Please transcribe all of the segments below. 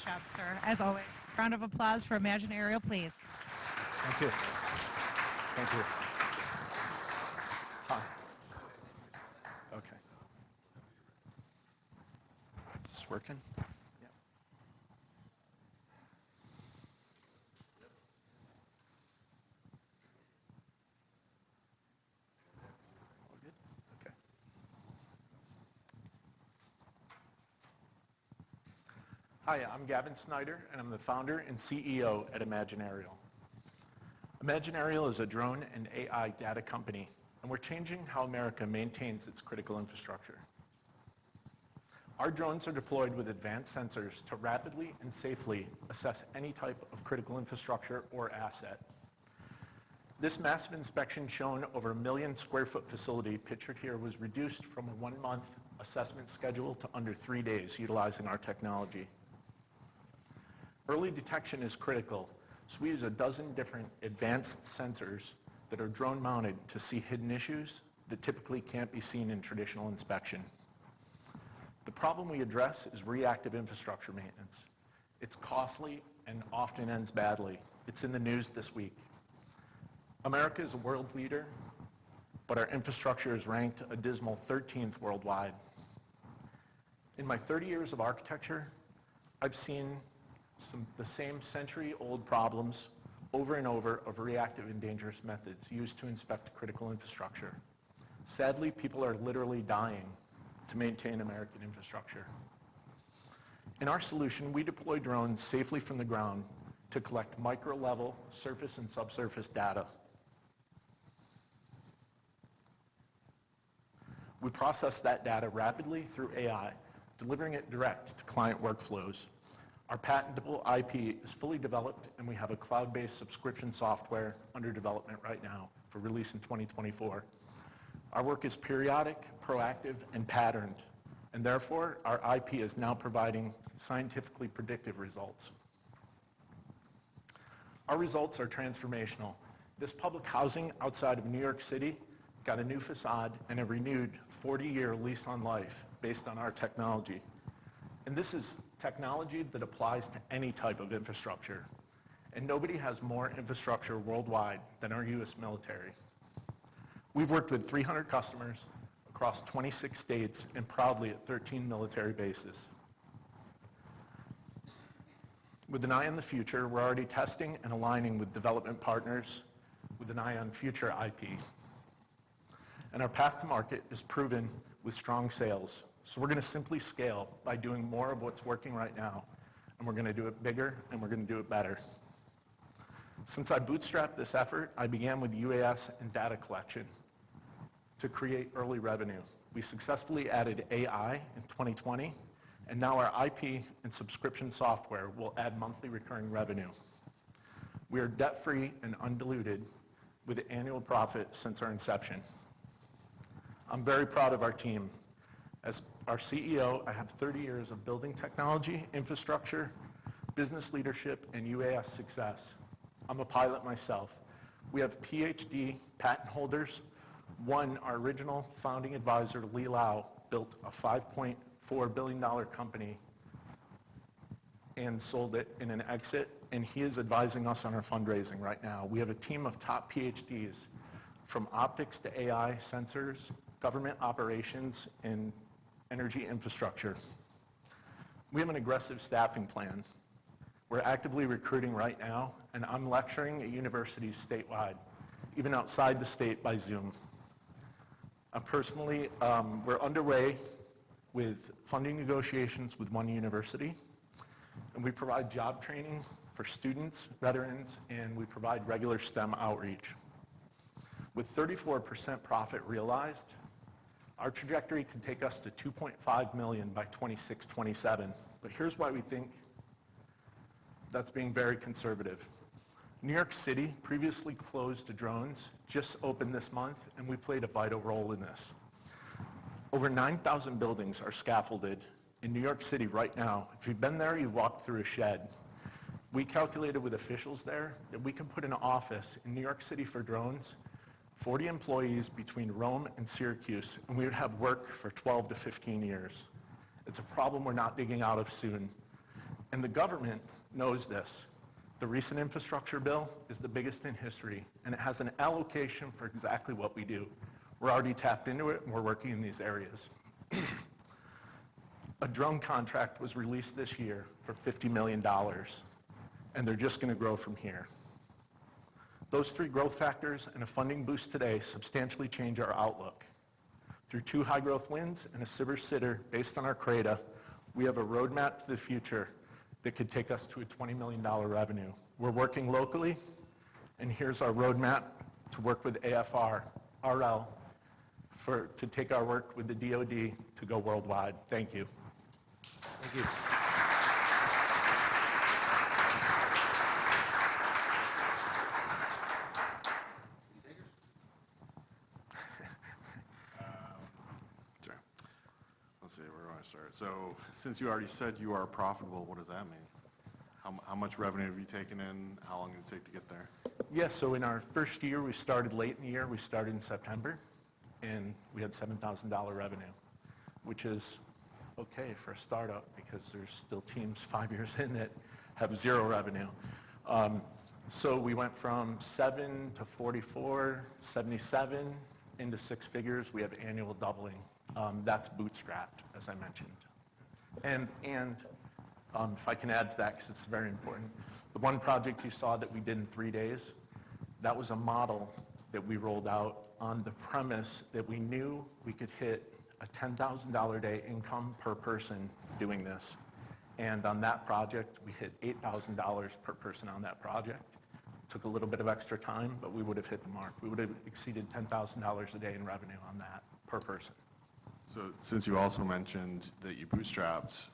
job, sir. As always, round of applause for Imaginarial, please. Thank you. Thank you. Hi. Okay. Is this working? Yeah. All good? Okay. Hi, I'm Gavin Snyder, and I'm the founder and CEO at Imaginarial. Imaginarial is a drone and AI data company, and we're changing how America maintains its critical infrastructure. Our drones are deployed with advanced sensors to rapidly and safely assess any type of critical infrastructure or asset. This massive inspection shown over 1 million square foot facility pictured here was reduced from a 1-month assessment schedule to under 3 days utilizing our technology. Early detection is critical, so we use a dozen different advanced sensors that are drone mounted to see hidden issues that typically can't be seen in traditional inspection. The problem we address is reactive infrastructure maintenance. It's costly and often ends badly. It's in the news this week. America is a world leader, but our infrastructure is ranked a dismal 13th worldwide. In my 30 years of architecture, I've seen the same century-old problems over and over of reactive and dangerous methods used to inspect critical infrastructure. Sadly, people are literally dying to maintain American infrastructure. In our solution, we deploy drones safely from the ground to collect micro-level surface and subsurface data. We process that data rapidly through AI, delivering it direct to client workflows. Our patentable IP is fully developed, and we have a cloud-based subscription software under development right now for release in 2024. Our work is periodic, proactive, and patterned, and therefore our IP is now providing scientifically predictive results. Our results are transformational. This public housing outside of New York City got a new facade and a renewed 40-year lease on life based on our technology. And this is technology that applies to any type of infrastructure. And nobody has more infrastructure worldwide than our U.S. military. We've worked with 300 customers across 26 states and proudly at 13 military bases. With an eye on the future, we're already testing and aligning with development partners with an eye on future IP. And our path to market is proven with strong sales. So we're going to simply scale by doing more of what's working right now, and we're going to do it bigger, and we're going to do it better. Since I bootstrapped this effort, I began with UAS and data collection to create early revenue. We successfully added AI in 2020, and now our IP and subscription software will add monthly recurring revenue. We are debt-free and undiluted with an annual profit since our inception. I'm very proud of our team. As our CEO, I have 30 years of building technology, infrastructure, business leadership, and UAS success. I'm a pilot myself. We have PhD patent holders. One, our original founding advisor, Lee Lau, built a $5.4 billion company and sold it in an exit, and he is advising us on our fundraising right now. We have a team of top PhDs from optics to AI, sensors, government operations, and energy infrastructure. We have an aggressive staffing plan. We're actively recruiting right now, and I'm lecturing at universities statewide, even outside the state by Zoom. Personally, we're underway with funding negotiations with one university, and we provide job training for students, veterans, and we provide regular STEM outreach. With 34% profit realized, our trajectory can take us to 2.5 million by 26-27. But here's why we think that's being very conservative. New York City, previously closed to drones, just opened this month, and we played a vital role in this. Over 9,000 buildings are scaffolded in New York City right now. If you've been there, you've walked through a shed. We calculated with officials there that we can put an office in New York City for drones, 40 employees between Rome and Syracuse, and we would have work for 12 to 15 years. It's a problem we're not digging out of soon. And the government knows this. The recent infrastructure bill is the biggest in history, and it has an allocation for exactly what we do. We're already tapped into it, and we're working in these areas. A drone contract was released this year for $50 million, and they're just going to grow from here. Those three growth factors and a funding boost today substantially change our outlook. Through 2 high-growth wins and a sitter based on our CRADA, we have a roadmap to the future that could take us to a $20 million revenue. We're working locally, and here's our roadmap to work with AFRL to take our work with the DoD to go worldwide. Thank you. Thank you. Sure. Let's see, where do I start? So, since you already said you are profitable, what does that mean? How much revenue have you taken in? How long did it take to get there? Yes, so in our first year, we started late in the year. We started in September, and we had $7,000 revenue, which is okay for a startup because there's still teams 5 years in that have 0 revenue. So we went from 7 to 44, 77 into 6 figures. We have annual doubling. That's bootstrapped, as I mentioned. And if I can add to that, because it's very important, the one project you saw that we did in 3 days, that was a model that we rolled out on the premise that we knew we could hit a $10,000 a day income per person doing this. And on that project, we hit $8,000 per person on that project. Took a little bit of extra time, but we would have hit the mark. We would have exceeded $10,000 a day in revenue on that per person. So, since you also mentioned that you bootstrapped,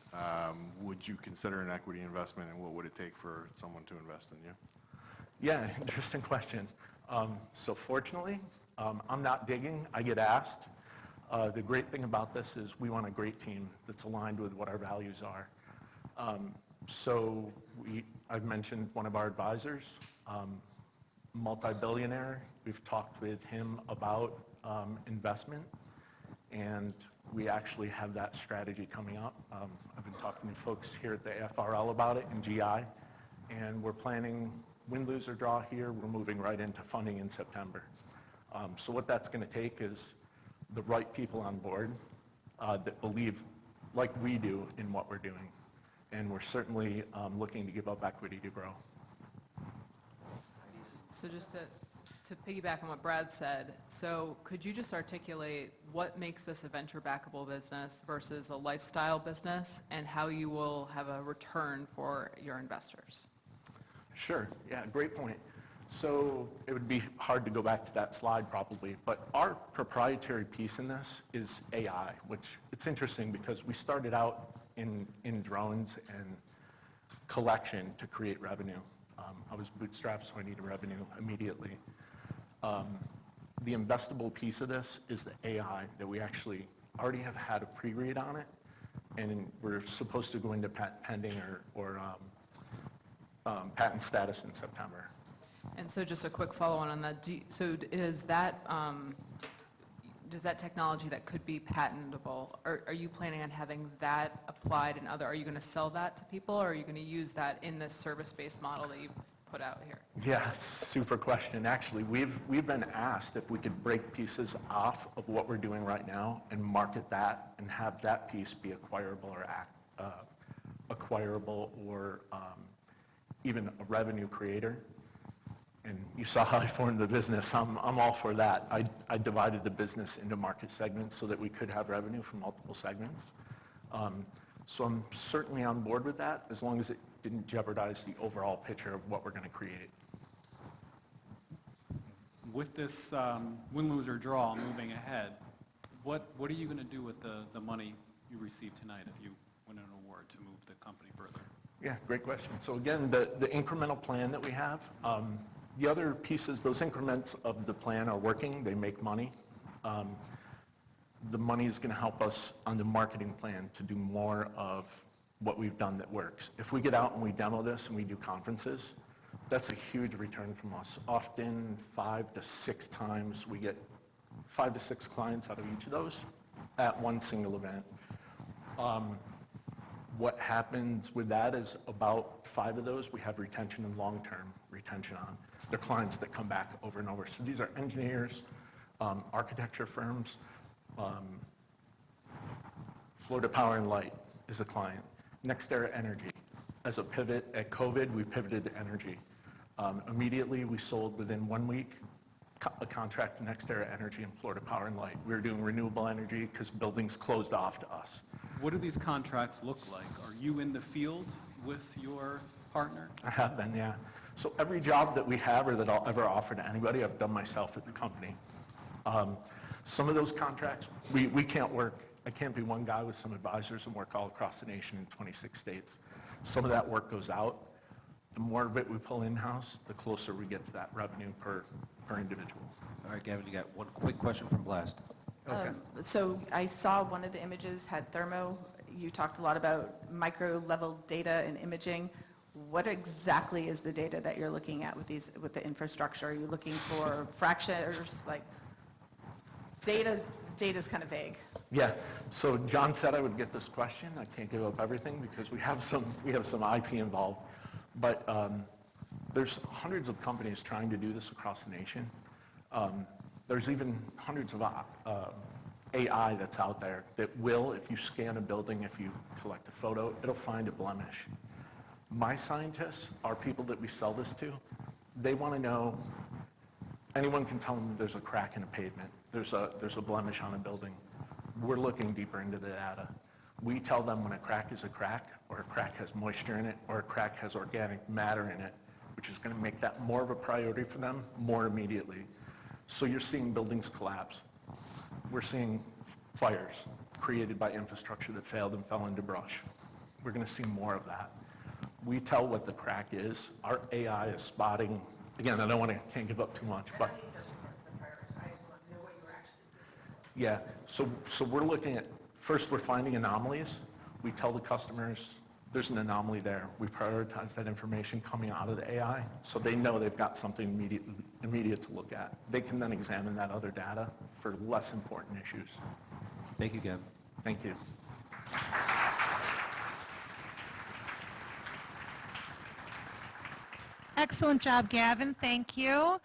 would you consider an equity investment, and what would it take for someone to invest in you? Yeah, interesting question. So fortunately, I'm not digging. I get asked. The great thing about this is we want a great team that's aligned with what our values are. So I've mentioned one of our advisors, multi-billionaire. We've talked with him about investment, and we actually have that strategy coming up. I've been talking to folks here at the AFRL about it in GI, and we're planning win, lose, or draw here. We're moving right into funding in September. So what that's going to take is the right people on board that believe, like we do, in what we're doing. And we're certainly looking to give up equity to grow. So just to piggyback on what Brad said, so could you just articulate what makes this a venture-backable business versus a lifestyle business, and how you will have a return for your investors? Sure, yeah, great point. So it would be hard to go back to that slide probably, but our proprietary piece in this is AI, which it's interesting because we started out in drones and collection to create revenue. I was bootstrapped, so I needed revenue immediately. The investable piece of this is the AI that we actually already have had a pre-read on it, and we're supposed to go into patent pending or patent status in September. And so just a quick follow-on on that. Does that technology that could be patentable, are you planning on having that applied in other, are you going to sell that to people, or are you going to use that in this service-based model that you put out here? Yeah, super question. Actually, we've been asked if we could break pieces off of what we're doing right now and market that and have that piece be acquirable or even a revenue creator. And you saw how I formed the business. I'm all for that. I divided the business into market segments so that we could have revenue from multiple segments. So I'm certainly on board with that, as long as it didn't jeopardize the overall picture of what we're going to create. With this win, lose, or draw moving ahead, what are you going to do with the money you received tonight if you win an award to move the company further? Yeah, great question. So again, the incremental plan that we have, the other pieces, those increments of the plan are working. They make money. The money is going to help us on the marketing plan to do more of what we've done that works. If we get out and we demo this and we do conferences, that's a huge return from us. Often 5 to 6 times we get 5 to 6 clients out of each of those at one single event. What happens with that is about 5 of those we have retention and long-term retention on. They're clients that come back over and over. So these are engineers, architecture firms. Florida Power and Light is a client. NextEra Energy. As a pivot at COVID, we pivoted to energy. Immediately, we sold within 1 week a contract to NextEra Energy and Florida Power and Light. We were doing renewable energy because buildings closed off to us. What do these contracts look like? Are you in the field with your partner? I have been, yeah. So every job that we have or that I'll ever offer to anybody, I've done myself at the company. Some of those contracts, we can't work. I can't be one guy with some advisors and work all across the nation in 26 states. Some of that work goes out. The more of it we pull in-house, the closer we get to that revenue per individual. All right, Gavin, you got one quick question from Blast. Okay. So I saw one of the images had thermo. You talked a lot about micro-level data and imaging. What exactly is the data that you're looking at with the infrastructure? Are you looking for fractures, like data's kind of vague? Yeah, so John said I would get this question. I can't give up everything because we have some IP involved. But there's hundreds of companies trying to do this across the nation. There's even hundreds of AI that's out there that will, if you scan a building, if you collect a photo, it'll find a blemish. My scientists are people that we sell this to. They want to know, anyone can tell them there's a crack in a pavement, there's a blemish on a building. We're looking deeper into the data. We tell them when a crack is a crack, or a crack has moisture in it, or a crack has organic matter in it, which is going to make that more of a priority for them more immediately. So you're seeing buildings collapse. We're seeing fires created by infrastructure that failed and fell into brush. We're going to see more of that. We tell what the crack is. Our AI is spotting. Again, can't give up too much, but yeah. So we're looking at, first we're finding anomalies. We tell the customers there's an anomaly there. We prioritize that information coming out of the AI so they know they've got something immediate to look at. They can then examine that other data for less important issues. Thank you, Gavin. Thank you. Excellent job, Gavin. Thank you.